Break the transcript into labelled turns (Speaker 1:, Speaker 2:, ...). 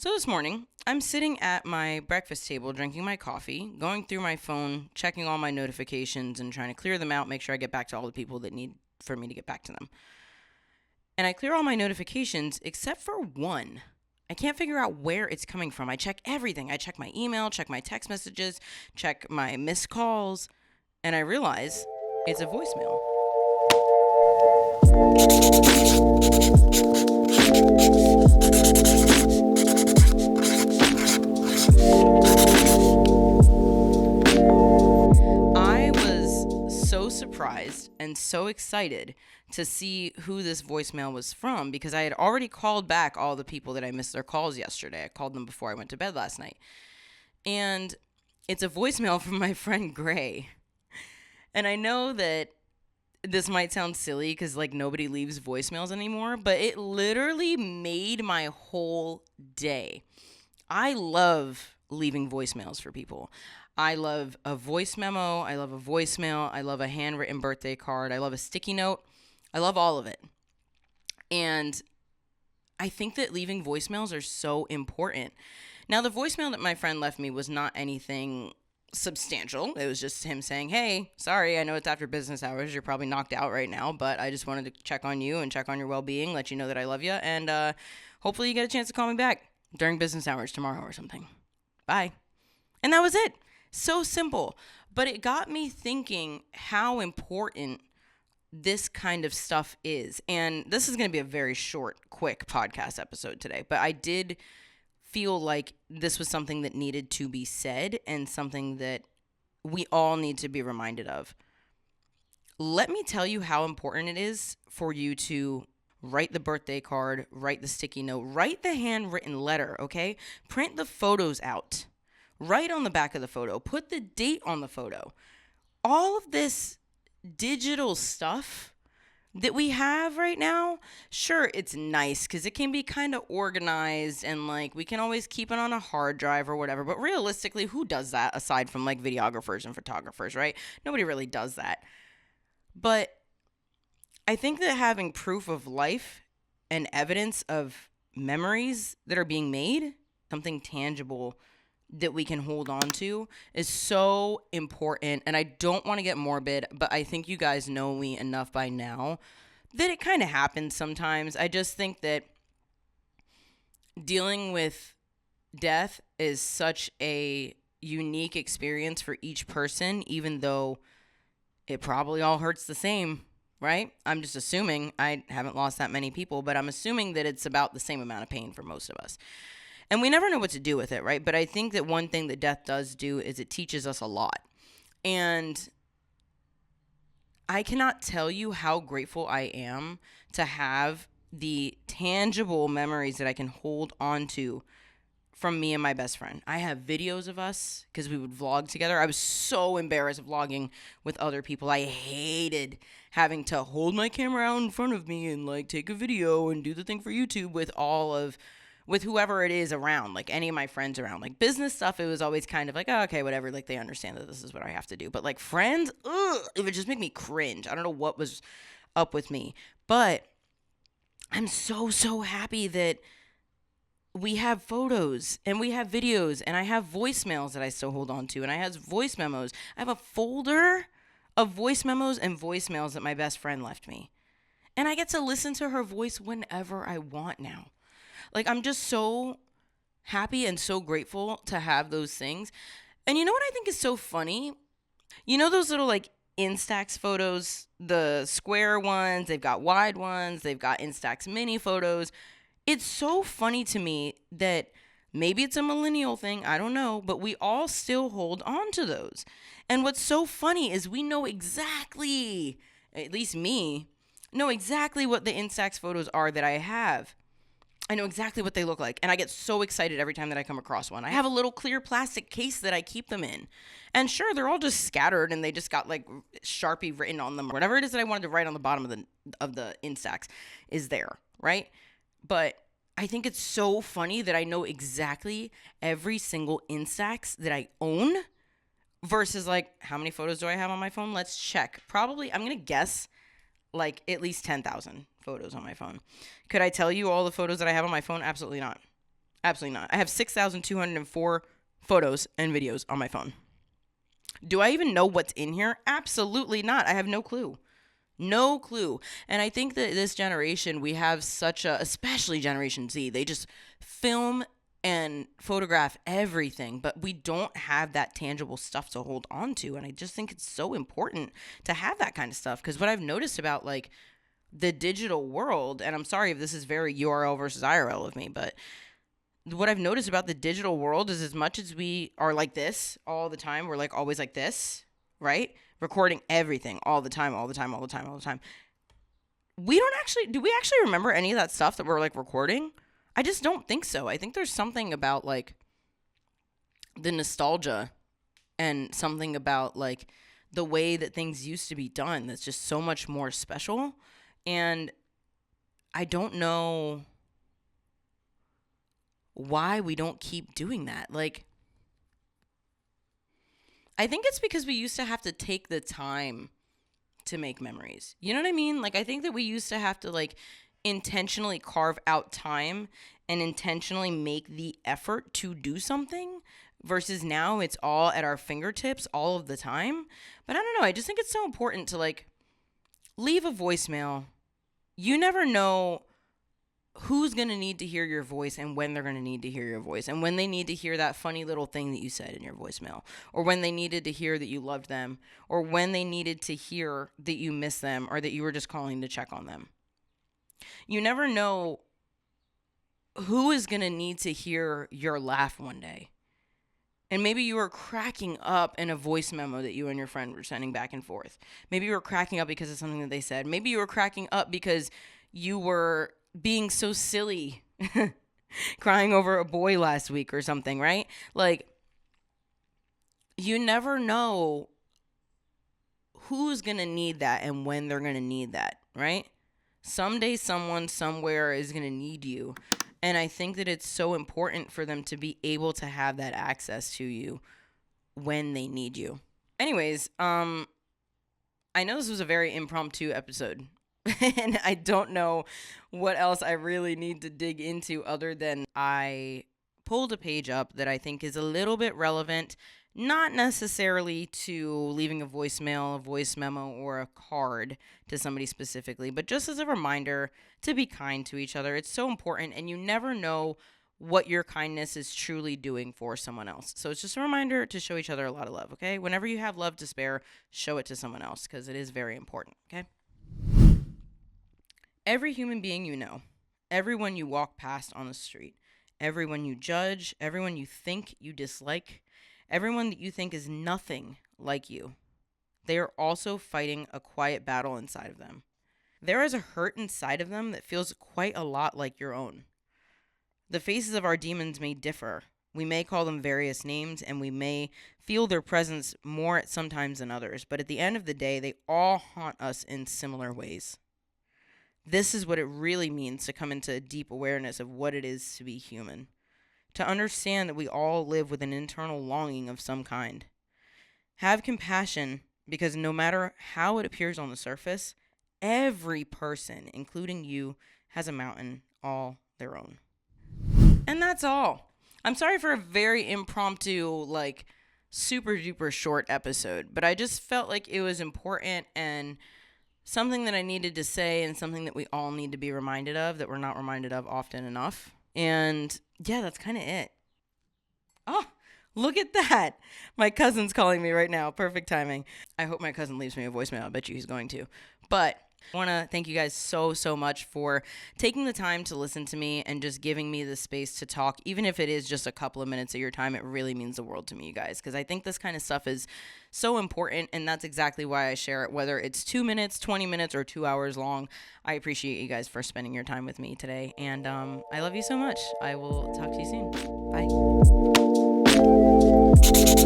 Speaker 1: So this morning, I'm sitting at my breakfast table drinking my coffee, going through my phone, checking all my notifications and trying to clear them out, make sure I get back to all the people that need for me to get back to them. And I clear all my notifications except for one. I can't figure out where it's coming from. I check everything. I check my email, check my text messages, check my missed calls, and I realize it's a voicemail. I was so surprised and so excited to see who this voicemail was from because I had already called back all the people that I missed their calls yesterday. I called them before I went to bed last night. And it's a voicemail from my friend Gray. And I know that this might sound silly because nobody leaves voicemails anymore, but it literally made my whole day. I love leaving voicemails for people. I love a voice memo. I love a voicemail. I love a handwritten birthday card. I love a sticky note. I love all of it. And I think that leaving voicemails are so important. Now, the voicemail that my friend left me was not anything substantial. It was just him saying, hey, sorry, I know it's after business hours. You're probably knocked out right now, but I just wanted to check on you and check on your well-being, let you know that I love you, and hopefully you get a chance to call me back during business hours tomorrow or something. Bye. And that was it. So simple. But it got me thinking how important this kind of stuff is. And this is going to be a very short, quick podcast episode today. But I did feel like this was something that needed to be said and something that we all need to be reminded of. Let me tell you how important it is for you to write the birthday card, write the sticky note, write the handwritten letter, okay? Print the photos out. Write on the back of the photo. Put the date on the photo. All of this digital stuff that we have right now, sure, it's nice because it can be kind of organized and we can always keep it on a hard drive or whatever. But realistically, who does that aside from videographers and photographers, right? Nobody really does that. But I think that having proof of life and evidence of memories that are being made, something tangible that we can hold on to, is so important. And I don't want to get morbid, but I think you guys know me enough by now that it kind of happens sometimes. I just think that dealing with death is such a unique experience for each person, even though it probably all hurts the same, right? I'm just assuming. I haven't lost that many people, but I'm assuming that it's about the same amount of pain for most of us. And we never know what to do with it, right? But I think that one thing that death does do is it teaches us a lot. And I cannot tell you how grateful I am to have the tangible memories that I can hold on to from me and my best friend. I have videos of us because we would vlog together. I was so embarrassed vlogging with other people. I hated having to hold my camera out in front of me and take a video and do the thing for YouTube with whoever it is around, any of my friends around. Business stuff, it was always kind of oh, okay, whatever. They understand that this is what I have to do. But friends, it would just make me cringe. I don't know what was up with me. But I'm so, so happy that we have photos and we have videos and I have voicemails that I still hold on to and I have voice memos. I have a folder of voice memos and voicemails that my best friend left me. And I get to listen to her voice whenever I want now. I'm just so happy and so grateful to have those things. And you know what I think is so funny? You know those little Instax photos, the square ones, they've got wide ones, they've got Instax mini photos. It's so funny to me that maybe it's a millennial thing, I don't know, but we all still hold on to those. And what's so funny is we know exactly, at least me, know exactly what the Instax photos are that I have. I know exactly what they look like, and I get so excited every time that I come across one. I have a little clear plastic case that I keep them in. And sure, they're all just scattered, and they just got Sharpie written on them. Whatever it is that I wanted to write on the bottom of the Instax is there, right? But I think it's so funny that I know exactly every single Instax that I own versus how many photos do I have on my phone? Let's check. Probably, I'm going to guess at least 10,000 photos on my phone. Could I tell you all the photos that I have on my phone? Absolutely not. Absolutely not. I have 6,204 photos and videos on my phone. Do I even know what's in here? Absolutely not. I have no clue. No clue. And I think that this generation, we have such a, especially Generation Z, they just film and photograph everything, but we don't have that tangible stuff to hold on to. And I just think it's so important to have that kind of stuff. Because what I've noticed about like the digital world, and I'm sorry if this is very URL versus IRL of me, but what I've noticed about the digital world is as much as we are like this all the time, we're like always like this, right? Recording everything all the time, all the time, all the time, all the time. Do we actually remember any of that stuff that we're like recording? I just don't think so. I think there's something about like the nostalgia and something about like the way that things used to be done that's just so much more special. And I don't know why we don't keep doing that. Like, I think it's because we used to have to take the time to make memories. You know what I mean? Like, I think that we used to have to like intentionally carve out time and intentionally make the effort to do something versus now it's all at our fingertips all of the time. But I don't know. I just think it's so important to like leave a voicemail. You never know who's going to need to hear your voice and when they're going to need to hear your voice and when they need to hear that funny little thing that you said in your voicemail, or when they needed to hear that you loved them, or when they needed to hear that you miss them or that you were just calling to check on them. You never know who is going to need to hear your laugh one day. And maybe you were cracking up in a voice memo that you and your friend were sending back and forth. Maybe you were cracking up because of something that they said. Maybe you were cracking up because you were being so silly, crying over a boy last week or something, right? Like, you never know who's going to need that and when they're going to need that, right? Someday someone somewhere is going to need you. And I think that it's so important for them to be able to have that access to you when they need you. Anyways, I know this was a very impromptu episode. And I don't know what else I really need to dig into other than I pulled a page up that I think is a little bit relevant, not necessarily to leaving a voicemail, a voice memo, or a card to somebody specifically, but just as a reminder to be kind to each other. It's so important, and you never know what your kindness is truly doing for someone else. So it's just a reminder to show each other a lot of love, okay? Whenever you have love to spare, show it to someone else because it is very important, okay? Every human being you know, everyone you walk past on the street, everyone you judge, everyone you think you dislike, everyone that you think is nothing like you, they are also fighting a quiet battle inside of them. There is a hurt inside of them that feels quite a lot like your own. The faces of our demons may differ. We may call them various names, and we may feel their presence more at some times than others, but at the end of the day, they all haunt us in similar ways. This is what it really means to come into a deep awareness of what it is to be human. To understand that we all live with an internal longing of some kind. Have compassion, because no matter how it appears on the surface, every person, including you, has a mountain all their own. And that's all. I'm sorry for a very impromptu, like, super duper short episode, but I just felt like it was important and something that I needed to say and something that we all need to be reminded of that we're not reminded of often enough. And yeah, that's kind of it. Oh, look at that. My cousin's calling me right now. Perfect timing. I hope my cousin leaves me a voicemail. I bet you he's going to. But I want to thank you guys so much for taking the time to listen to me and just giving me the space to talk. Even if it is just a couple of minutes of your time, it really means the world to me, you guys, because I think this kind of stuff is so important, and that's exactly why I share it, whether it's 2 minutes, 20 minutes, or 2 hours long. I appreciate you guys for spending your time with me today, and I love you so much. I will talk to you soon. Bye.